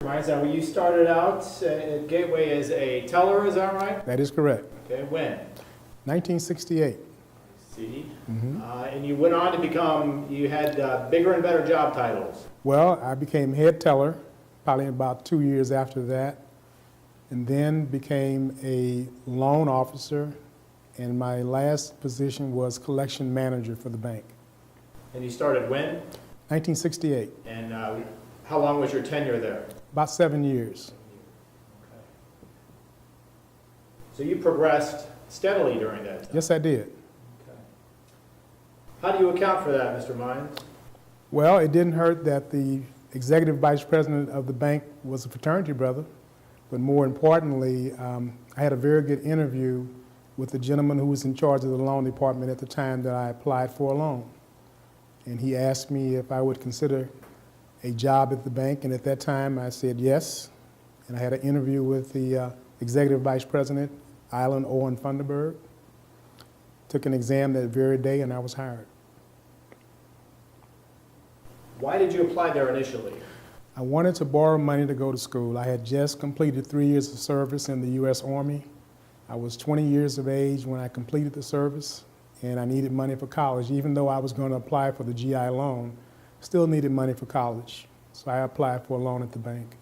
Right, so you started out at Gateway as a teller, is that right? That is correct. Okay, when? 1968. See? Mhm. And you went on to become, you had bigger and better job titles. Well, I became head teller probably about 2 years after that, and then became a loan officer, and my last position was collection manager for the bank. And you started when? 1968, And how long was your tenure there? about 7 years. Okay. So you progressed steadily during that time. Yes, I did. Okay. How do you account for that, Mr. Mines? Well, it didn't hurt that the executive vice president of the bank was a fraternity brother, but more importantly, I had a very good interview with the gentleman who was in charge of the loan department at the time that I applied for a loan. And he asked me if I would consider a job at the bank, and at that time I said yes. And I had an interview with the executive vice president, Island Owen Funderburg. Took an exam that very day, and I was hired. Why did you apply there initially? I wanted to borrow money to go to school. I had just completed 3 years of service in the U.S. Army. I was 20 years of age when I completed the service, and I needed money for college. Even though I was going to apply for the GI loan, still needed money for college. So I applied for a loan at the bank.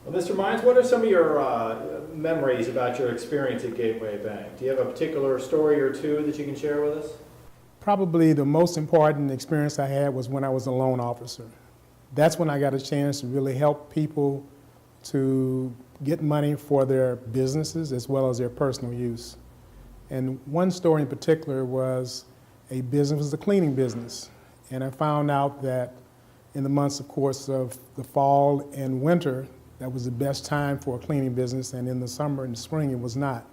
Well, Mr. Mines, what are some of your memories about your experience at Gateway Bank? Do you have a particular story or two that you can share with us? Probably the most important experience I had was when I was a loan officer. That's when I got a chance to really help people to get money for their businesses as well as their personal use. And one story in particular was a cleaning business. And I found out that in the months, of course, of the fall and winter, that was the best time for a cleaning business, and in the summer and spring it was not.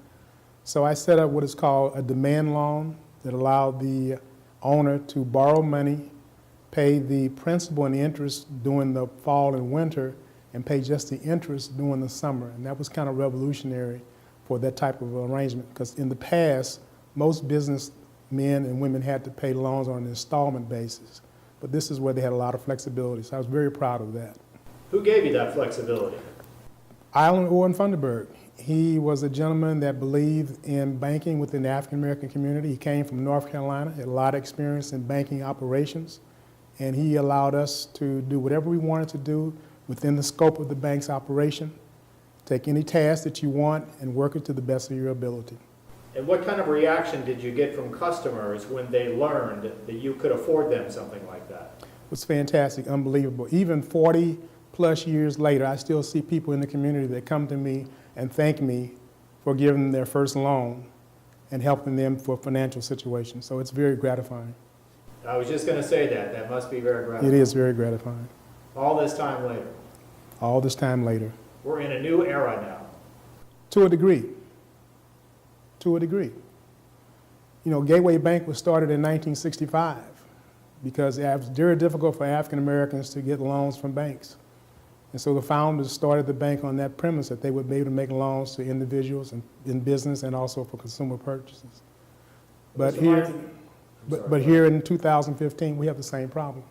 So I set up what is called a demand loan that allowed the owner to borrow money, pay the principal and the interest during the fall and winter, and pay just the interest during the summer. And that was kind of revolutionary for that type of arrangement, because in the past, most business men and women had to pay loans on an installment basis. But this is where they had a lot of flexibility, so I was very proud of that. Who gave you that flexibility? Island Owen Funderburg. He was a gentleman that believed in banking within the African American community. He came from North Carolina, had a lot of experience in banking operations, and he allowed us to do whatever we wanted to do within the scope of the bank's operation. Take any task that you want and work it to the best of your ability. And what kind of reaction did you get from customers when they learned that you could afford them something like that? It was fantastic, unbelievable. Even 40 plus years later, I still see people in the community that come to me and thank me for giving them their first loan and helping them for financial situations. So it's very gratifying. I was just going to say that. That must be very gratifying. It is very gratifying. All this time later. All this time later. We're in a new era now. To a degree. To a degree. You know, Gateway Bank was started in 1965 because it was very difficult for African Americans to get loans from banks. And so the founders started the bank on that premise that they would be able to make loans to individuals and in business and also for consumer purchases. But here in 2015, we have the same problem.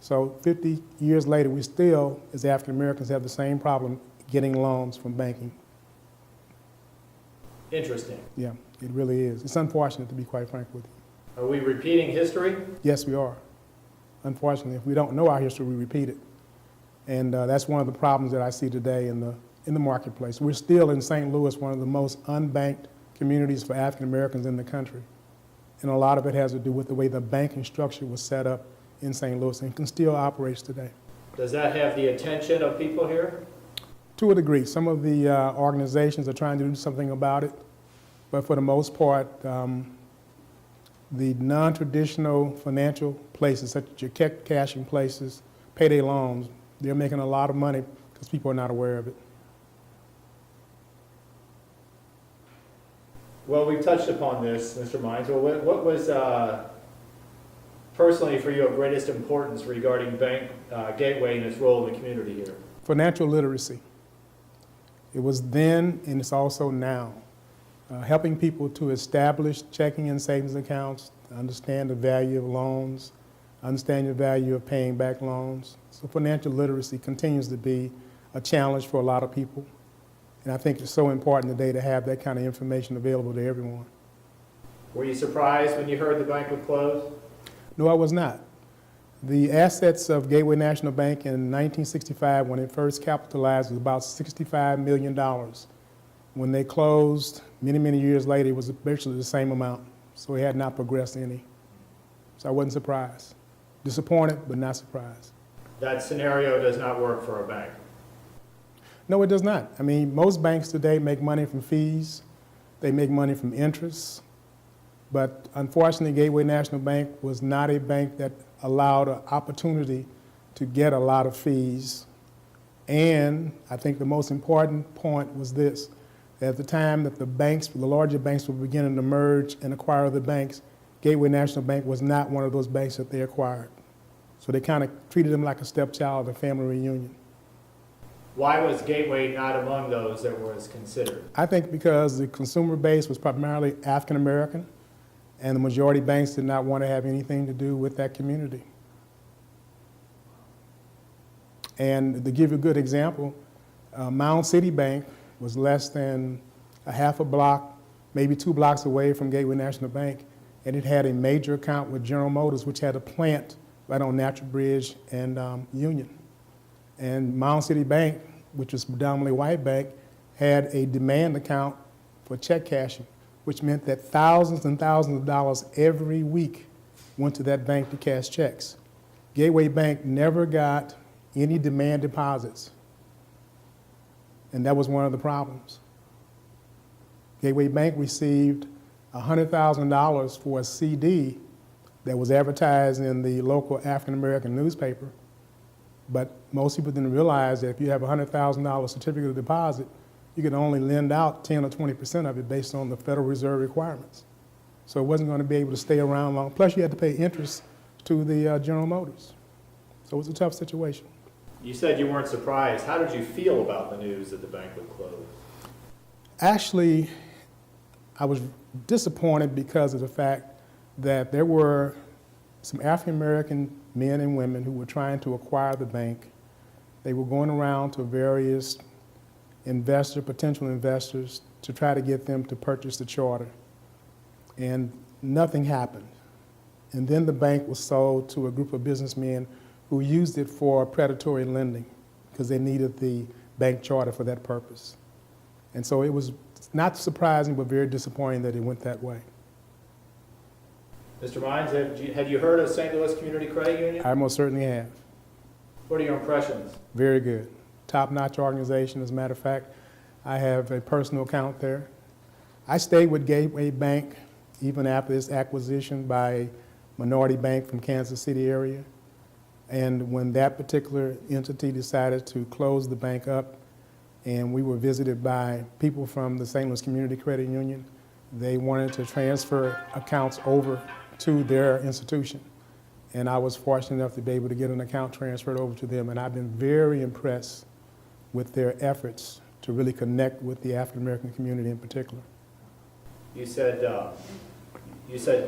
So 50 years later, we still, as African Americans, have the same problem getting loans from banking. Interesting. Yeah, it really is. It's unfortunate, to be quite frank with you. Are we repeating history? Yes, we are. Unfortunately, if we don't know our history, we repeat it. And that's one of the problems that I see today in the marketplace. We're still in St. Louis, one of the most unbanked communities for African Americans in the country. And a lot of it has to do with the way the banking structure was set up in St. Louis and can still operate today. Does that have the attention of people here? To a degree. Some of the organizations are trying to do something about it, but for the most part, the non-traditional financial places, such as your cashing places, payday loans, they're making a lot of money because people are not aware of it. Well, we've touched upon this, Mr. Mines. Well, what was personally for you of greatest importance regarding Bank Gateway and its role in the community here? Financial literacy. It was then and it's also now. Helping people to establish checking and savings accounts, understand the value of loans, understand the value of paying back loans. So financial literacy continues to be a challenge for a lot of people. And I think it's so important today to have that kind of information available to everyone. Were you surprised when you heard the bank would close? No, I was not. The assets of Gateway National Bank in 1965, when it first capitalized, was about $65 million. When they closed, many, many years later, it was virtually the same amount. So it had not progressed any. So I wasn't surprised. Disappointed, but not surprised. That scenario does not work for a bank. No, it does not. I mean, most banks today make money from fees. They make money from interest. But unfortunately, Gateway National Bank was not a bank that allowed an opportunity to get a lot of fees. And I think the most important point was this. At the time that the larger banks were beginning to merge and acquire other banks, Gateway National Bank was not one of those banks that they acquired. So they kind of treated them like a stepchild, a family reunion. Why was Gateway not among those that was considered? I think because the consumer base was primarily African American, and the majority banks did not want to have anything to do with that community. And to give you a good example, Mound City Bank was less than a half a block, maybe 2 blocks away from Gateway National Bank, and it had a major account with General Motors, which had a plant right on Natural Bridge and Union. And Mound City Bank, which was predominantly white bank, had a demand account for check cashing, which meant that thousands and thousands of dollars every week went to that bank to cash checks. Gateway Bank never got any demand deposits, and that was one of the problems. Gateway Bank received $100,000 for a CD that was advertised in the local African American newspaper, but most people didn't realize that if you have a $100,000 certificate of deposit, you could only lend out 10 or 20% of it based on the Federal Reserve requirements. So it wasn't going to be able to stay around long. Plus, you had to pay interest to the General Motors. So it was a tough situation. You said you weren't surprised. How did you feel about the news that the bank would close? Actually, I was disappointed because of the fact that there were some African American men and women who were trying to acquire the bank. They were going around to various potential investors, to try to get them to purchase the charter. And nothing happened. And then the bank was sold to a group of businessmen who used it for predatory lending because they needed the bank charter for that purpose. And so it was not surprising, but very disappointing that it went that way. Mr. Mines, had you heard of St. Louis Community Credit Union? I most certainly have. What are your impressions? Very good. Top-notch organization. As a matter of fact, I have a personal account there. I stayed with Gateway Bank even after its acquisition by a minority bank from Kansas City area. And when that particular entity decided to close the bank up, and we were visited by people from the St. Louis Community Credit Union, they wanted to transfer accounts over to their institution. And I was fortunate enough to be able to get an account transferred over to them, and I've been very impressed with their efforts to really connect with the African American community in particular. You said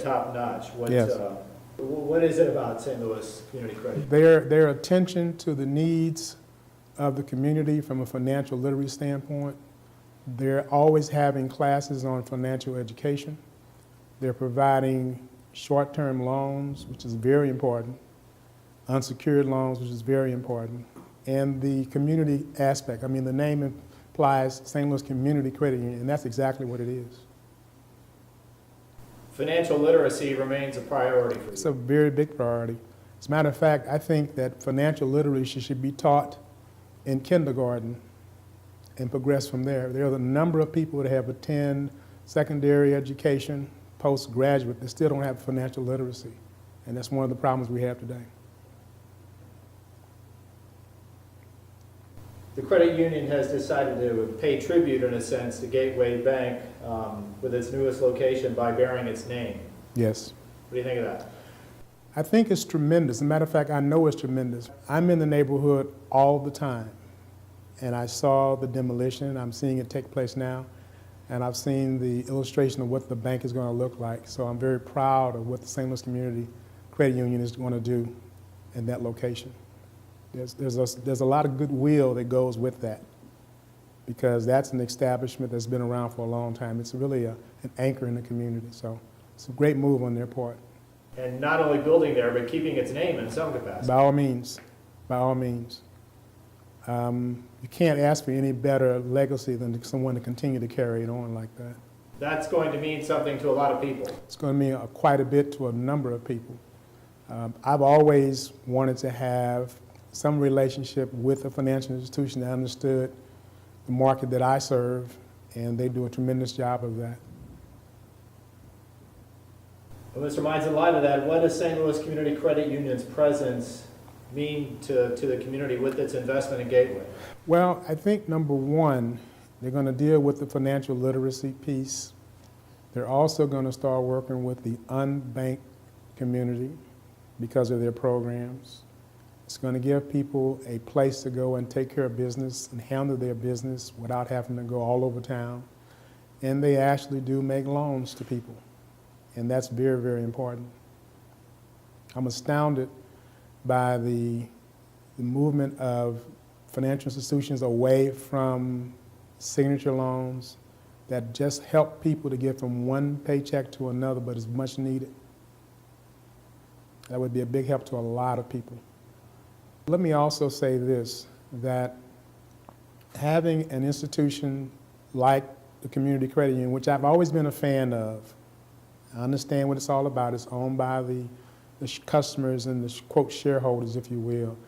top notch. Yes. What is it about St. Louis Community Credit? Their attention to the needs of the community from a financial literacy standpoint. They're always having classes on financial education. They're providing short-term loans, which is very important, unsecured loans, which is very important, and the community aspect. I mean, the name implies St. Louis Community Credit Union, and that's exactly what it is. Financial literacy remains a priority for you. It's a very big priority. As a matter of fact, I think that financial literacy should be taught in kindergarten and progress from there. There are a number of people that have attended secondary education, postgraduate, that still don't have financial literacy. And that's one of the problems we have today. The credit union has decided to pay tribute, in a sense, to Gateway Bank with its newest location by bearing its name. Yes. What do you think of that? I think it's tremendous. As a matter of fact, I know it's tremendous. I'm in the neighborhood all the time, and I saw the demolition. I'm seeing it take place now, and I've seen the illustration of what the bank is going to look like. So I'm very proud of what the St. Louis Community credit union is going to do in that location. There's a lot of goodwill that goes with that, because that's an establishment that's been around for a long time. It's really an anchor in the community. So it's a great move on their part. And not only building there, but keeping its name in some capacity. By all means, by all means. You can't ask for any better legacy than someone to continue to carry it on like that. That's going to mean something to a lot of people. It's going to mean quite a bit to a number of people. I've always wanted to have some relationship with a financial institution that understood the market that I serve, and they do a tremendous job of that. Well, Mr. Mines, in light of that, what does St. Louis Community Credit Union's presence mean to the community with its investment in Gateway? Well, I think number one, they're going to deal with the financial literacy piece. They're also going to start working with the unbanked community because of their programs. It's going to give people a place to go and take care of business and handle their business without having to go all over town. And they actually do make loans to people. And that's very, very important. I'm astounded by the movement of financial institutions away from signature loans that just help people to get from one paycheck to another, but is much needed. That would be a big help to a lot of people. Let me also say this, that having an institution like the Community Credit Union, which I've always been a fan of, I understand what it's all about. It's owned by the customers and the, quote, shareholders, if you will.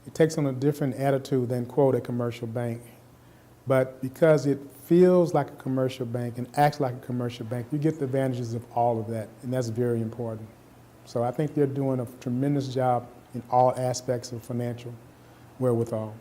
It takes on a different attitude than, quote, a commercial bank. But because it feels like a commercial bank and acts like a commercial bank, you get the advantages of all of that, and that's very important. So I think they're doing a tremendous job in all aspects of financial wherewithal.